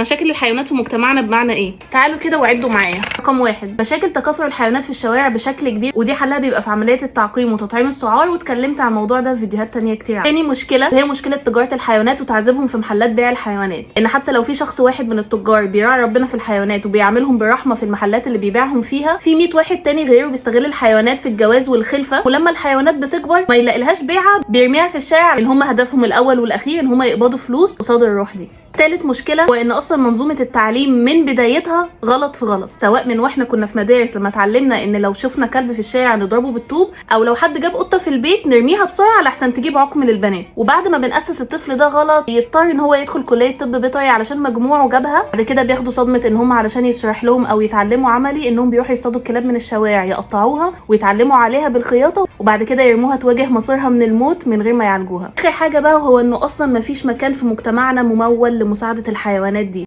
مشاكل الحيوانات في مجتمعنا بمعنى ايه؟ تعالوا كده وعدوا معايا. رقم 1، مشاكل تكاثر الحيوانات في الشوارع بشكل كبير، ودي حلها بيبقى في عمليات التعقيم وتطعيم السعار، واتكلمت عن الموضوع ده في فيديوهات تانية كتير. تاني مشكله هي مشكله تجاره الحيوانات وتعذيبهم في محلات بيع الحيوانات، ان حتى لو في شخص واحد من التجار بيراعي ربنا في الحيوانات وبيعاملهم برحمه في المحلات اللي بيبيعهم فيها، في 100 واحد تاني غيره بيستغل الحيوانات في الجواز والخلفه، ولما الحيوانات بتكبر ما يلاقيلهاش بيعه بيرميها في الشارع، ان هم هدفهم الاول والاخير ان هم يقبضوا فلوس قصاد الروح دي. تالت مشكله هو ان اصلا منظومه التعليم من بدايتها غلط في غلط، سواء من واحنا كنا في مدارس لما اتعلمنا ان لو شفنا كلب في الشارع نضربه بالطوب، او لو حد جاب قطه في البيت نرميها بسرعه لحسن تجيب عقم للبنات. وبعد ما بنأسس الطفل ده غلط يضطر ان هو يدخل كليه طب بيطري علشان مجموعه جابها، بعد كده بياخدوا صدمه ان هم علشان يشرح لهم او يتعلموا عملي انهم بيروحوا يصطادوا الكلاب من الشوارع يقطعوها ويتعلموا عليها بالخياطه، وبعد كده يرموها تواجه مصيرها من الموت من غير ما يعالجوها. اخر حاجه بقى هو انه اصلا مفيش مكان في مجتمعنا ممول لمساعده الحيوانات دي.